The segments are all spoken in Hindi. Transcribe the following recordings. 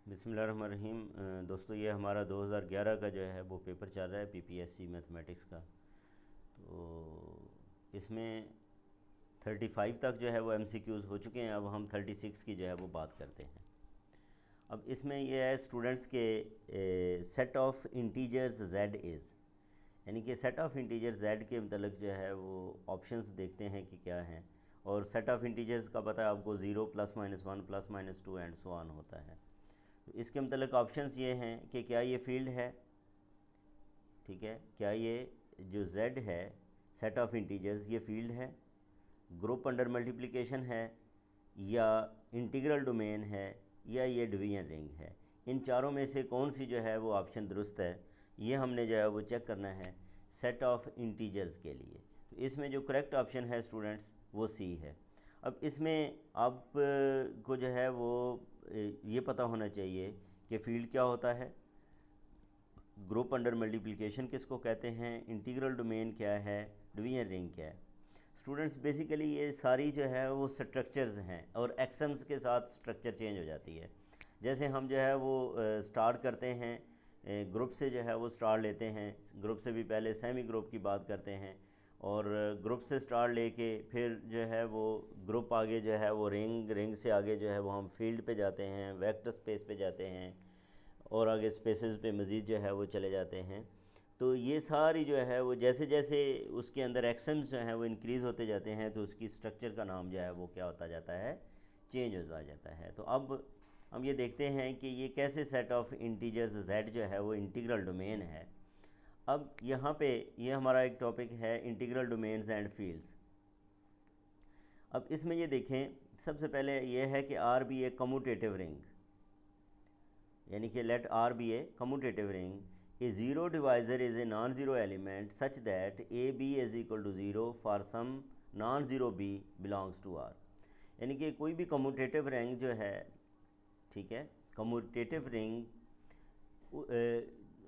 बिस्मिल्लाहिर्रहमानिर्रहीम। दोस्तों, ये हमारा 2011 का जो है वो पेपर चल रहा है पीपीएससी मैथमेटिक्स का। तो इसमें 35 तक जो है वो एमसीक्यूज़ हो चुके हैं। अब हम 36 की जो है वो बात करते हैं। अब इसमें ये है स्टूडेंट्स के set of integers Z is, यानी कि सेट ऑफ इंटीजर जेड के मतलब जो है वो ऑप्शंस देखते हैं कि क्या हैं। और सेट ऑफ इंटीजर्स का पता है आपको, ज़ीरो +-1 +-2 एंड सो ऑन होता है। तो इसके मतलब ऑप्शंस ये हैं कि क्या ये फील्ड है, ठीक है, क्या ये जो z है सेट ऑफ इंटीजर्स ये फील्ड है, ग्रुप अंडर मल्टीप्लिकेशन है, या इंटीग्रल डोमेन है, या ये डिवीजन रिंग है। इन चारों में से कौन सी जो है वो ऑप्शन दुरुस्त है, ये हमने जो है वो चेक करना है सेट ऑफ इंटीजर्स के लिए। तो इसमें जो करेक्ट ऑप्शन है स्टूडेंट्स वो सी है। अब इसमें आप को जो है वो ये पता होना चाहिए कि फील्ड क्या होता है, ग्रुप अंडर मल्टीप्लिकेशन किसको कहते हैं, इंटीग्रल डोमेन क्या है, डिवीजन रिंग क्या है। स्टूडेंट्स बेसिकली ये सारी जो है वो स्ट्रक्चर्स हैं और एक्सम्स के साथ स्ट्रक्चर चेंज हो जाती है। जैसे हम जो है वो स्टार्ट करते हैं ग्रुप से, जो है वो स्टार लेते हैं, ग्रुप से भी पहले सेमी ग्रुप की बात करते हैं, और ग्रुप से स्टार लेके फिर जो है वो ग्रुप आगे जो है वो रिंग, रिंग से आगे जो है वो हम फील्ड पे जाते हैं, वेक्टर स्पेस पे जाते हैं, और आगे स्पेसेस पे मज़ीद जो है वो चले जाते हैं। तो ये सारी जो है वो जैसे जैसे उसके अंदर एक्सम्स जो हैं वो इंक्रीज़ होते जाते हैं, तो उसकी स्ट्रक्चर का नाम जो है वो क्या होता जाता है, चेंज होता जाता है। तो अब हम ये देखते हैं कि ये कैसे सेट ऑफ इंटीजर्स z जो है वो इंटीग्रल डोमेन है। अब यहाँ पे ये हमारा एक टॉपिक है इंटीग्रल डोमेन्स एंड फील्ड्स। अब इसमें ये देखें, सबसे पहले ये है कि R be a commutative ring, यानी कि let R be a commutative ring, a zero divisor is a non zero element such that a b is equal to zero for some non zero b belongs to R. यानी कि कोई भी कम्यूटेटिव रिंग जो है, ठीक है, कम्यूटेटिव रिंग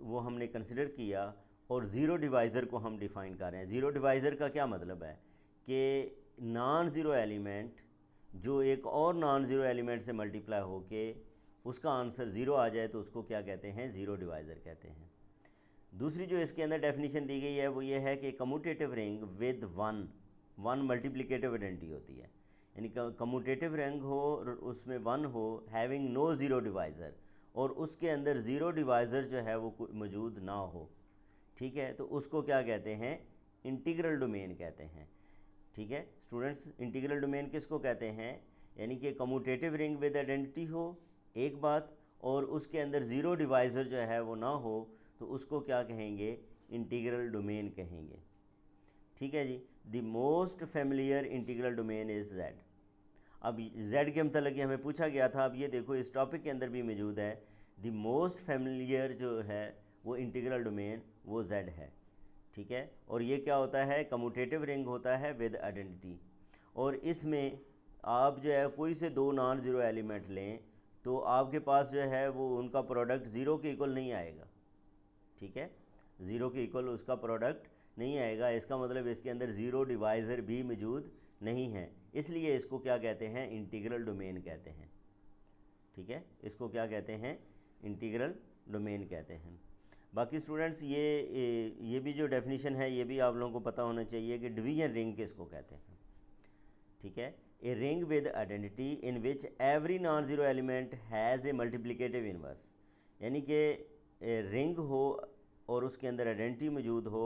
वो हमने कंसिडर किया और ज़ीरो डिवाइज़र को हम डिफ़ाइन कर रहे हैं। ज़ीरो डिवाइज़र का क्या मतलब है कि नॉन ज़ीरो एलिमेंट जो एक और नॉन ज़ीरो एलिमेंट से मल्टीप्लाई होके उसका आंसर ज़ीरो आ जाए तो उसको क्या कहते हैं, ज़ीरो डिवाइज़र कहते हैं। दूसरी जो इसके अंदर डेफिनेशन दी गई है वो ये है कि commutative ring with one multiplicative identity होती है, यानी कम्यूटेटिव रिंग हो और उसमें वन हो, हैविंग नो ज़ीरो डिवाइज़र, और उसके अंदर ज़ीरो डिवाइज़र जो है वो मौजूद ना हो, ठीक है, तो उसको क्या कहते हैं, इंटीग्रल डोमेन कहते हैं। ठीक है स्टूडेंट्स, इंटीग्रल डोमेन किसको कहते हैं, यानी कि कम्यूटेटिव रिंग विद आइडेंटिटी हो एक बात, और उसके अंदर ज़ीरो डिवाइज़र जो है वो ना हो, तो उसको क्या कहेंगे, इंटीग्रल डोमेन कहेंगे। ठीक है जी। The most familiar integral domain is Z. अब जेड के मतलब कि हमें पूछा गया था, अब ये देखो इस टॉपिक के अंदर भी मौजूद है, द मोस्ट फेमिलियर जो है वो इंटीग्रल डोमेन वो जेड है। ठीक है, और ये क्या होता है, कम्यूटेटिव रिंग होता है विद आइडेंटिटी, और इसमें आप जो है कोई से दो नॉन ज़ीरो एलिमेंट लें तो आपके पास जो है वो उनका प्रोडक्ट ज़ीरो के इक्वल नहीं आएगा। ठीक है, ज़ीरो के इक्वल उसका प्रोडक्ट नहीं आएगा, इसका मतलब इसके अंदर ज़ीरो डिवाइज़र भी मौजूद नहीं है, इसलिए इसको क्या कहते हैं, इंटीग्रल डोमेन कहते हैं। ठीक है, इसको क्या कहते हैं, इंटीग्रल डोमेन कहते हैं। बाकी स्टूडेंट्स ये भी जो डेफिनेशन है ये भी आप लोगों को पता होना चाहिए कि डिवीजन रिंग किसको कहते हैं। ठीक है, a ring with identity in which every non zero element has a multiplicative inverse, यानी कि रिंग हो और उसके अंदर आइडेंटिटी मौजूद हो,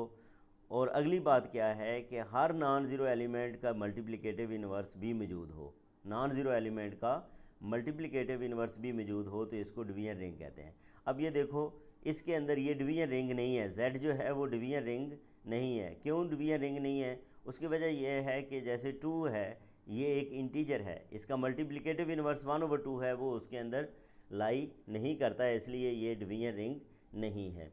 और अगली बात क्या है कि हर नॉन ज़ीरो एलिमेंट का मल्टीप्लिकेटिव इनवर्स भी मौजूद हो, नॉन ज़ीरो एलिमेंट का मल्टीप्लिकेटिव इनवर्स भी मौजूद हो, तो इसको डिवीजन रिंग कहते हैं। अब ये देखो इसके अंदर ये डिवीजन रिंग नहीं है, जेड जो है वो डिवीजन रिंग नहीं है। क्यों डिवीजन रिंग नहीं है, उसकी वजह यह है कि जैसे 2 है ये एक इंटीजर है, इसका मल्टीप्लिकेटिव इनवर्स 1/2 है, वो उसके अंदर लाई नहीं करता है, इसलिए ये डिवीजन रिंग नहीं है।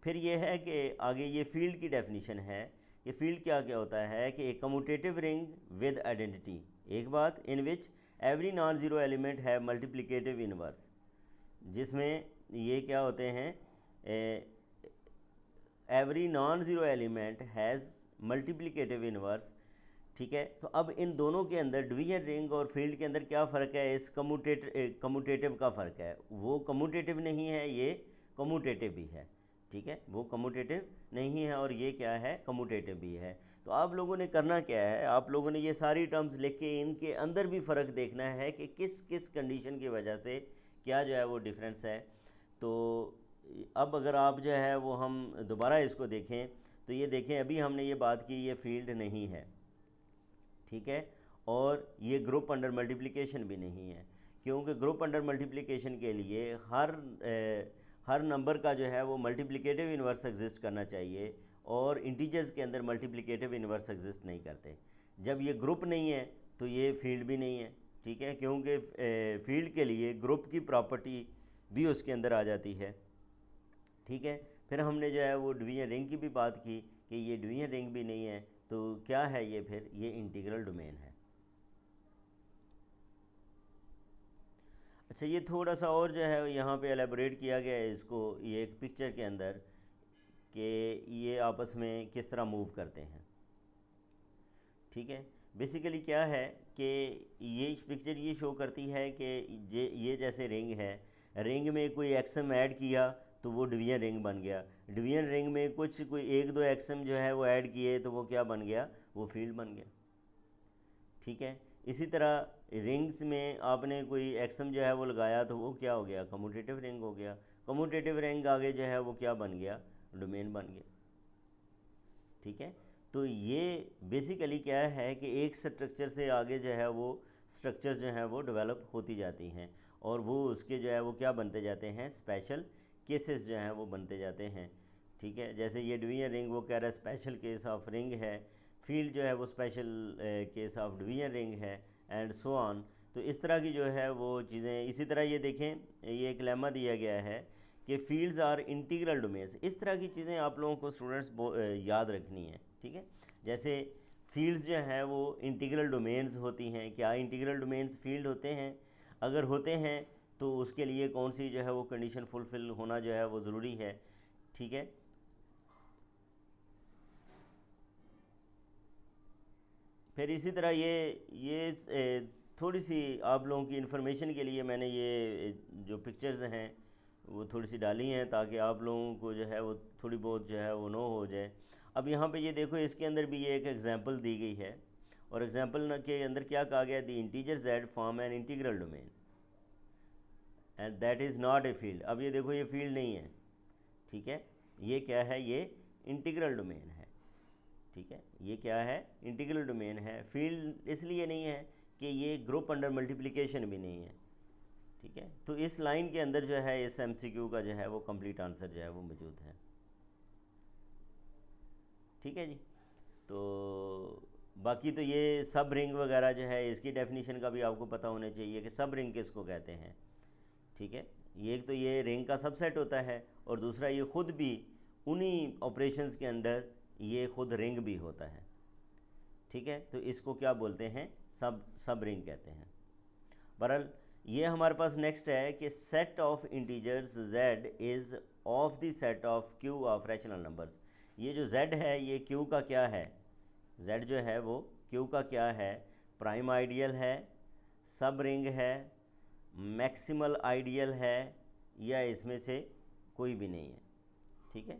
फिर ये है कि आगे ये फील्ड की डेफिनेशन है कि फील्ड क्या क्या होता है कि एक कम्यूटेटिव रिंग विद आइडेंटिटी, एक बात, in which every non zero element है मल्टीप्लिकेटिव इनवर्स, जिसमें ये क्या होते हैं, every non zero element has multiplicative inverse ठीक है। तो अब इन दोनों के अंदर डिवीजन रिंग और फील्ड के अंदर क्या फ़र्क है, इस कम्यूटेटिव का फ़र्क है। वो कम्यूटेटिव नहीं है, ये कम्यूटेटिव भी है। ठीक है, वो कम्यूटेटिव नहीं है और ये क्या है, कम्यूटेटिव भी है। तो आप लोगों ने करना क्या है, आप लोगों ने ये सारी टर्म्स लिख के इनके अंदर भी फ़र्क देखना है कि किस किस कंडीशन की वजह से क्या जो है वो डिफरेंस है। तो अब अगर आप जो है वो हम दोबारा इसको देखें तो ये देखें, अभी हमने ये बात की ये फील्ड नहीं है, ठीक है, और ये ग्रुप अंडर मल्टीप्लिकेशन भी नहीं है, क्योंकि ग्रुप अंडर मल्टीप्लिकेशन के लिए हर नंबर का जो है वो मल्टीप्लिकेटिव इन्वर्स एग्जिस्ट करना चाहिए और इंटीजर्स के अंदर मल्टीप्लिकेटिव इन्वर्स एग्जिस्ट नहीं करते। जब ये ग्रुप नहीं है तो ये फील्ड भी नहीं है, ठीक है, क्योंकि फील्ड के लिए ग्रुप की प्रॉपर्टी भी उसके अंदर आ जाती है। ठीक है, फिर हमने जो है वो डिवीजन रिंग की भी बात की कि ये डिवीजन रिंग भी नहीं है, तो क्या है ये, फिर ये इंटीग्रल डोमेन है। अच्छा, ये थोड़ा सा और जो है यहाँ पे एलेबोरेट किया गया है इसको, ये एक पिक्चर के अंदर, कि ये आपस में किस तरह मूव करते हैं। ठीक है, बेसिकली क्या है कि ये पिक्चर ये शो करती है कि ये जैसे रिंग है, रिंग में कोई एक्सम ऐड किया तो वो डिवीजन रिंग बन गया, डिवीजन रिंग में कोई एक दो एक्सम जो है वो ऐड किए तो वो क्या बन गया, वो फील्ड बन गया। ठीक है, इसी तरह रिंग्स में आपने कोई एक्सम जो है वो लगाया तो वो क्या हो गया, कम्यूटेटिव रिंग हो गया, कम्यूटेटिव रिंग आगे जो है वो क्या बन गया, डोमेन बन गया। ठीक है, तो ये बेसिकली क्या है कि एक स्ट्रक्चर से आगे जो है वो स्ट्रक्चर जो है वो डेवलप होती जाती हैं और वो उसके जो है वो क्या बनते जाते हैं, स्पेशल केसेस जो हैं वो बनते जाते हैं। ठीक है, जैसे ये डिवीजन रिंग वो कह रहा है स्पेशल केस ऑफ रिंग है, फील्ड जो है वो special case of division ring है, एंड सो ऑन। तो इस तरह की जो है वो चीज़ें, इसी तरह ये देखें, ये एक लेमा दिया गया है कि फील्ड्स आर इंटीग्रल डोमेन्स। इस तरह की चीज़ें आप लोगों को स्टूडेंट्स याद रखनी है। ठीक है, जैसे फील्ड्स जो हैं वो इंटीग्रल डोमेन्स होती हैं, क्या इंटीग्रल डोमेन्स फील्ड होते हैं? अगर होते हैं तो उसके लिए कौन सी जो है वो कंडीशन फुलफ़िल होना जो है वो ज़रूरी है। ठीक है, फिर इसी तरह थोड़ी सी आप लोगों की इन्फॉर्मेशन के लिए मैंने ये जो पिक्चर्स हैं वो थोड़ी सी डाली हैं ताकि आप लोगों को जो है वो थोड़ी बहुत जो है वो नो हो जाए। अब यहाँ पे ये देखो, इसके अंदर भी ये एक एग्जांपल दी गई है और एग्जांपल के अंदर क्या कहा गया, the integer z form an integral domain and that is not a field. अब ये देखो, ये फील्ड नहीं है। ठीक है, ये क्या है, ये इंटीग्रल डोमेन है। ठीक है, ये क्या है, इंटीग्रल डोमेन है। फील्ड इसलिए नहीं है कि ये ग्रुप अंडर मल्टीप्लिकेशन भी नहीं है। ठीक है, तो इस लाइन के अंदर जो है इस एमसीक्यू का जो है वो कंप्लीट आंसर जो है वो मौजूद है। ठीक है जी, तो बाकी तो ये सब रिंग वगैरह जो है इसकी डेफिनेशन का भी आपको पता होना चाहिए कि सब रिंग किसको कहते हैं। ठीक है, ये एक तो ये रिंग का सबसेट होता है और दूसरा ये ख़ुद भी उन्हीं ऑपरेशंस के अंदर ये ख़ुद रिंग भी होता है। ठीक है, तो इसको क्या बोलते हैं, सब रिंग कहते हैं। बहरहाल ये हमारे पास नेक्स्ट है कि set of integers z is of the set of q of rational numbers. ये जो z है ये q का क्या है, z जो है वो q का क्या है, प्राइम आइडियल है, सब रिंग है, मैक्सिमल आइडियल है, या इसमें से कोई भी नहीं है। ठीक है,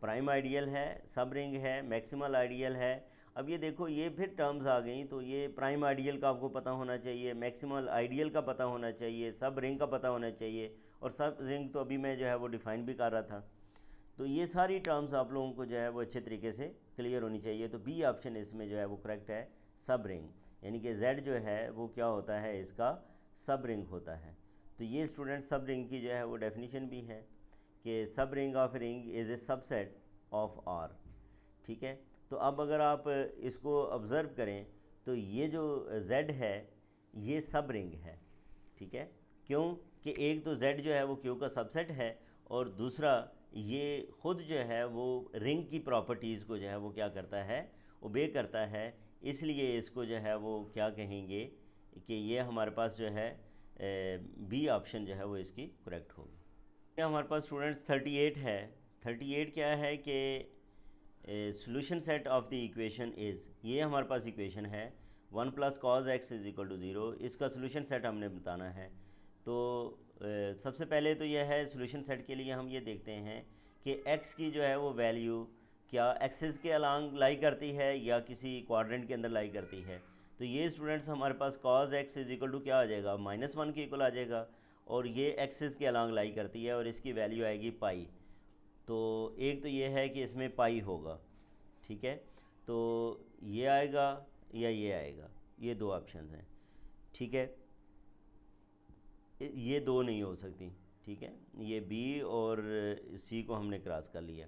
प्राइम आइडियल है, सब रिंग है, मैक्सिमल आइडियल है। अब ये देखो, ये फिर टर्म्स आ गई, तो ये प्राइम आइडियल का आपको पता होना चाहिए, मैक्सिमल आइडियल का पता होना चाहिए, सब रिंग का पता होना चाहिए, और सब रिंग तो अभी मैं जो है वो डिफ़ाइन भी कर रहा था। तो ये सारी टर्म्स आप लोगों को जो है वो अच्छे तरीके से क्लियर होनी चाहिए। तो बी ऑप्शन इसमें जो है वो करेक्ट है, सब रिंग, यानी कि जेड जो है वो क्या होता है, इसका सब रिंग होता है। तो ये स्टूडेंट सब रिंग की जो है वो डेफिनेशन भी है कि subring of ring is a subset of R. ठीक है, तो अब अगर आप इसको ऑब्ज़र्व करें तो ये जो z है ये सब रिंग है। ठीक है, क्यों कि एक तो z जो है वो q का सबसेट है और दूसरा ये ख़ुद जो है वो रिंग की प्रॉपर्टीज़ को जो है वो क्या करता है, ओबे करता है। इसलिए इसको जो है वो क्या कहेंगे कि ये हमारे पास जो है बी ऑप्शन जो है वो इसकी करेक्ट होगी। हमारे पास स्टूडेंट्स 38 है। 38 क्या है कि solution set of the equation is, ये हमारे पास इक्वेशन है 1 + cos x = 0। इसका सोल्यूशन सेट हमने बताना है। तो सबसे पहले तो यह है, सोल्यूशन सेट के लिए हम ये देखते हैं कि x की जो है वो वैल्यू क्या एक्सिस के अलांग लाई करती है या किसी क्वाड्रेंट के अंदर लाई करती है। तो ये स्टूडेंट्स हमारे पास cos x = क्या आ जाएगा, -1 के इक्वल आ जाएगा, और ये एक्सिस के अलांग लाई करती है और इसकी वैल्यू आएगी पाई। तो एक तो ये है कि इसमें पाई होगा, ठीक है। तो ये आएगा या ये आएगा, ये दो ऑप्शंस हैं, ठीक है। ये दो नहीं हो सकती, ठीक है। ये बी और सी को हमने क्रॉस कर लिया।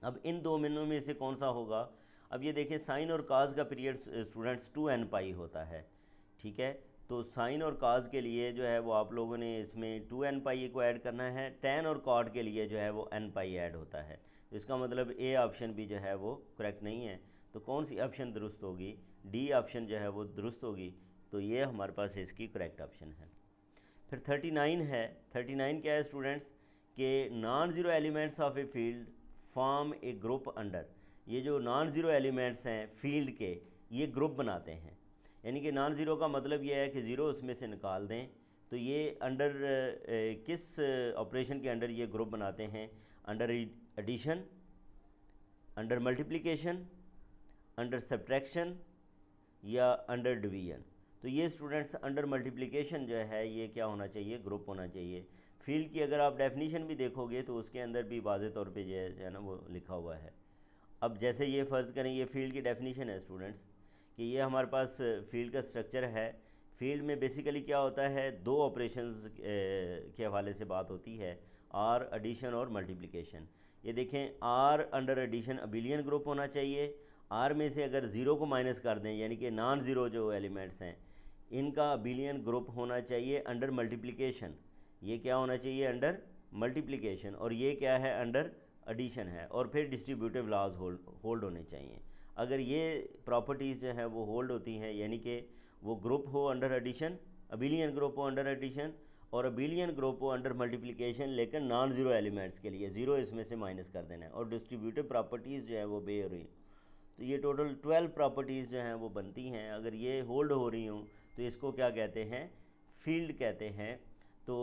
अब इन दो मिनों में से कौन सा होगा। अब ये देखें, साइन और काज का पीरियड स्टूडेंट्स 2n पाई होता है, ठीक है। तो साइन और काज के लिए जो है वो आप लोगों ने इसमें 2n पाई को ऐड करना है। टैन और कॉट के लिए जो है वो n पाई ऐड होता है। तो इसका मतलब ए ऑप्शन भी जो है वो करेक्ट नहीं है। तो कौन सी ऑप्शन दुरुस्त होगी, डी ऑप्शन जो है वो दुरुस्त होगी। तो ये हमारे पास इसकी करेक्ट ऑप्शन है। फिर 39 है। 39 क्या है स्टूडेंट्स, के non zero elements of a field form A group under. ये जो नॉन ज़ीरो एलिमेंट्स हैं फील्ड के, ये ग्रुप बनाते हैं। यानी कि नॉन ज़ीरो का मतलब ये है कि ज़ीरो उसमें से निकाल दें। तो ये अंडर किस ऑपरेशन के अंडर ये ग्रुप बनाते हैं, under addition, under multiplication, under subtraction या अंडर डिवीजन। तो ये स्टूडेंट्स अंडर मल्टीप्लिकेशन जो है ये क्या होना चाहिए, ग्रुप होना चाहिए। फील्ड की अगर आप डेफिनीशन भी देखोगे तो उसके अंदर भी वाज़े तौर पे जो है ना वो लिखा हुआ है। अब जैसे ये फ़र्ज़ करें, ये फील्ड की डेफिनीशन है स्टूडेंट्स कि ये हमारे पास फील्ड का स्ट्रक्चर है। फील्ड में बेसिकली क्या होता है, दो ऑपरेशंस के हवाले से बात होती है, आर एडिशन और मल्टीप्लिकेशन। ये देखें, R under addition abelian group होना चाहिए। आर में से अगर ज़ीरो को माइनस कर दें, यानी कि नॉन ज़ीरो जो एलिमेंट्स हैं इनका अबिलियन ग्रुप होना चाहिए अंडर मल्टीप्लिकेशन। ये क्या होना चाहिए, अंडर मल्टीप्लिकेशन, और ये क्या है, अंडर एडिशन है। और फिर डिस्ट्रीब्यूटिव लॉज होल्ड होने चाहिए। अगर ये प्रॉपर्टीज़ जो हैं वो होल्ड होती हैं, यानी कि वो ग्रुप हो अंडर एडिशन, अबिलियन ग्रुप हो अंडर एडिशन और अबिलियन ग्रुप हो अंडर मल्टीप्लिकेशन, लेकिन नॉन ज़ीरो एलिमेंट्स के लिए ज़ीरो इसमें से माइनस कर देना है, और डिस्ट्रीब्यूटिव प्रॉपर्टीज़ जो है वो बे हो रही। तो ये टोटल 12 प्रॉपर्टीज़ जो हैं वो बनती हैं। अगर ये होल्ड हो रही हूँ तो इसको क्या कहते हैं, फील्ड कहते हैं। तो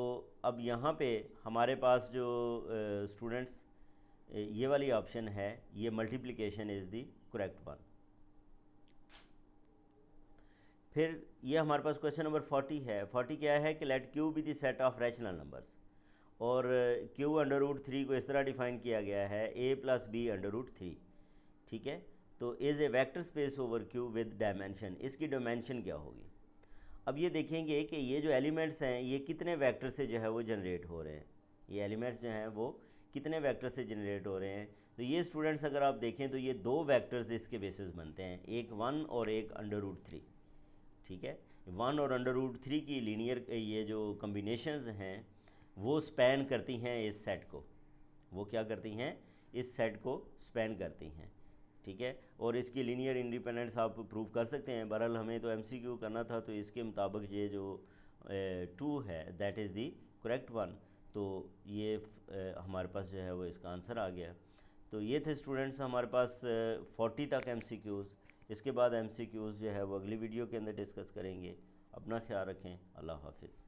अब यहाँ पे हमारे पास जो स्टूडेंट्स ये वाली ऑप्शन है, ये multiplication is the correct one. फिर ये हमारे पास क्वेश्चन नंबर 40 है। 40 क्या है कि let Q be the set of rational numbers, और क्यू √3 को इस तरह डिफाइन किया गया है, a + b √3, ठीक है। तो is a vector space over Q with dimension, इसकी डायमेंशन क्या होगी। अब ये देखेंगे कि ये जो एलिमेंट्स हैं ये कितने वेक्टर से जो है वो जनरेट हो रहे हैं, ये एलिमेंट्स जो हैं वो कितने वेक्टर से जनरेट हो रहे हैं। तो ये स्टूडेंट्स अगर आप देखें तो ये दो वेक्टर्स इसके बेसिस बनते हैं, एक 1 और एक √3, ठीक है। 1 और √3 की लीनियर ये जो कम्बिनेशंस हैं वो स्पैन करती हैं इस सेट को, वो क्या करती हैं, इस सेट को स्पैन करती हैं, ठीक है। और इसकी लीनियर इंडिपेंडेंस आप प्रूव कर सकते हैं। बहरहाल हमें तो MCQ करना था, तो इसके मुताबिक ये जो 2 है that is the correct one. तो ये हमारे पास जो है वो इसका आंसर आ गया। तो ये थे स्टूडेंट्स हमारे पास 40 तक MCQs। इसके बाद MCQs जो है वो अगली वीडियो के अंदर डिस्कस करेंगे। अपना ख्याल रखें। अल्लाह हाफिज़।